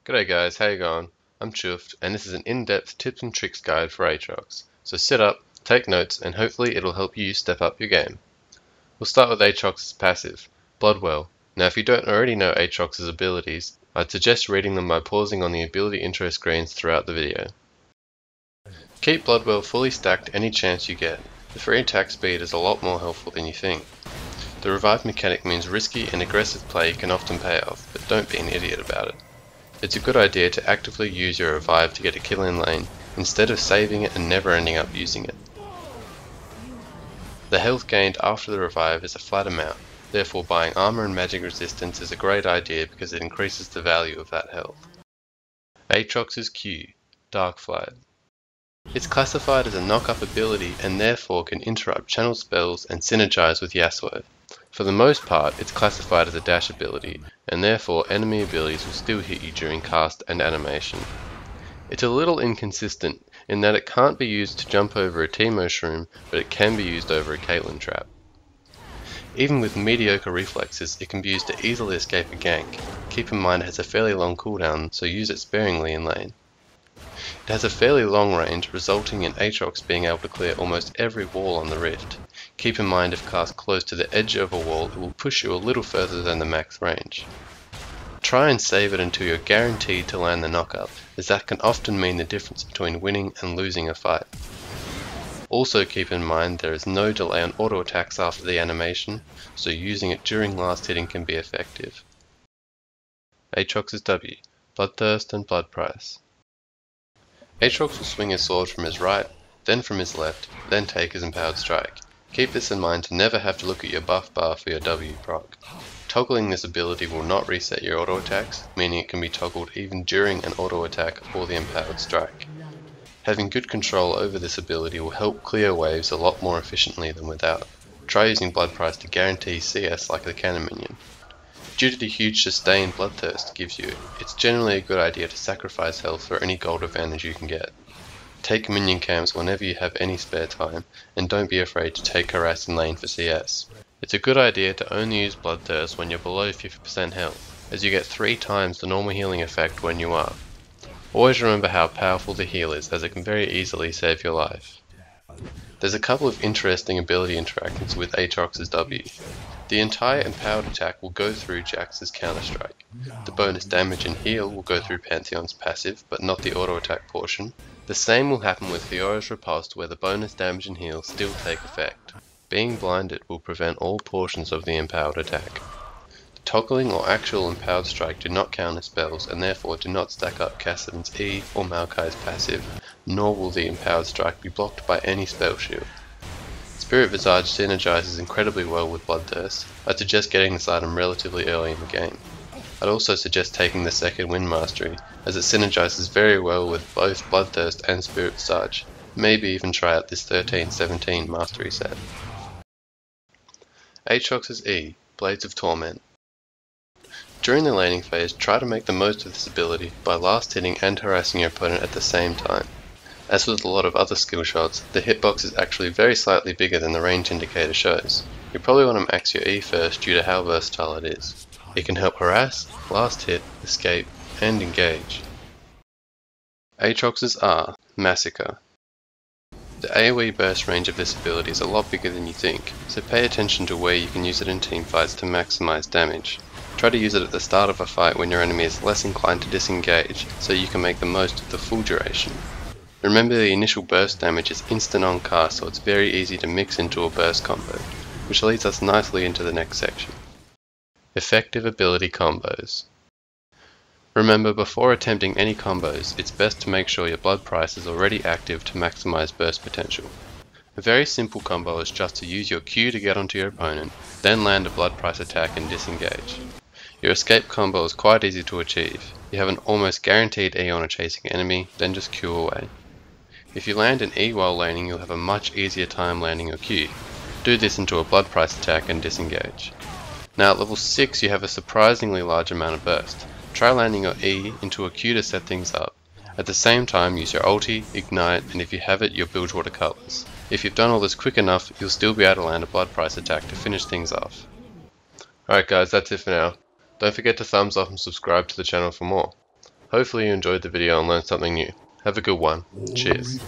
G'day guys, how you going? I'm Chuffed, and this is an in-depth tips and tricks guide for Aatrox. So sit up, take notes, and hopefully it'll help you step up your game. We'll start with Aatrox's passive, Bloodwell. Now if you don't already know Aatrox's abilities, I'd suggest reading them by pausing on the ability intro screens throughout the video. Keep Bloodwell fully stacked any chance you get. The free attack speed is a lot more helpful than you think. The revive mechanic means risky and aggressive play can often pay off, but don't be an idiot about it. It's a good idea to actively use your revive to get a kill in lane, instead of saving it and never ending up using it. The health gained after the revive is a flat amount, therefore buying armor and magic resistance is a great idea because it increases the value of that health. Aatrox's Q, Dark Flight. It's classified as a knock-up ability and therefore can interrupt channel spells and synergize with Yasuo. For the most part, it's classified as a dash ability, and therefore enemy abilities will still hit you during cast and animation. It's a little inconsistent in that it can't be used to jump over a Teemo shroom, but it can be used over a Caitlyn trap. Even with mediocre reflexes, it can be used to easily escape a gank. Keep in mind it has a fairly long cooldown, so use it sparingly in lane. It has a fairly long range, resulting in Aatrox being able to clear almost every wall on the rift. Keep in mind if cast close to the edge of a wall, it will push you a little further than the max range. Try and save it until you're guaranteed to land the knockup, as that can often mean the difference between winning and losing a fight. Also keep in mind there is no delay on auto attacks after the animation, so using it during last hitting can be effective. Aatrox's W, Bloodthirst and Blood Price. Aatrox will swing his sword from his right, then from his left, then take his empowered strike. Keep this in mind to never have to look at your buff bar for your W proc. Toggling this ability will not reset your auto attacks, meaning it can be toggled even during an auto attack or the empowered strike. Having good control over this ability will help clear waves a lot more efficiently than without. Try using Blood Price to guarantee CS like the cannon minion. Due to the huge sustain Bloodthirst gives you, it's generally a good idea to sacrifice health for any gold advantage you can get. Take minion camps whenever you have any spare time, and don't be afraid to take harass in lane for CS. It's a good idea to only use Bloodthirst when you're below 50% health, as you get 3 times the normal healing effect when you are. Always remember how powerful the heal is, as it can very easily save your life. There's a couple of interesting ability interactions with Aatrox's W. The entire empowered attack will go through Jax's counter-strike. The bonus damage and heal will go through Pantheon's passive, but not the auto attack portion. The same will happen with Fiora's Riposte, where the bonus damage and heal still take effect. Being blinded will prevent all portions of the empowered attack. The toggling or actual empowered strike do not count as spells, and therefore do not stack up Kassadin's E or Maokai's passive, nor will the empowered strike be blocked by any spell shield. Spirit Visage synergizes incredibly well with Bloodthirst. I'd suggest getting this item relatively early in the game. I'd also suggest taking the second Wind Mastery, as it synergizes very well with both Bloodthirst and Spirit Visage. Maybe even try out this 13-17 Mastery set. Aatrox's E, Blades of Torment. During the laning phase, try to make the most of this ability by last hitting and harassing your opponent at the same time. As with a lot of other skill shots, the hitbox is actually very slightly bigger than the range indicator shows. You probably want to max your E first due to how versatile it is. It can help harass, last hit, escape, and engage. Aatrox's R, Massacre. The AoE burst range of this ability is a lot bigger than you think, so pay attention to where you can use it in teamfights to maximize damage. Try to use it at the start of a fight when your enemy is less inclined to disengage, so you can make the most of the full duration. Remember the initial burst damage is instant on cast, so it's very easy to mix into a burst combo, which leads us nicely into the next section. Effective ability combos. Remember, before attempting any combos, it's best to make sure your blood price is already active to maximize burst potential. A very simple combo is just to use your Q to get onto your opponent, then land a blood price attack and disengage. Your escape combo is quite easy to achieve. You have an almost guaranteed E on a chasing enemy, then just Q away. If you land an E while laning, you'll have a much easier time landing your Q. Do this into a blood price attack and disengage. Now at level 6 you have a surprisingly large amount of burst. Try landing your E into a Q to set things up. At the same time use your ulti, ignite, and if you have it your Bilgewater Cutlass. If you've done all this quick enough, you'll still be able to land a blood price attack to finish things off. Alright guys, that's it for now. Don't forget to thumbs up and subscribe to the channel for more. Hopefully you enjoyed the video and learned something new. Have a good one. Cheers.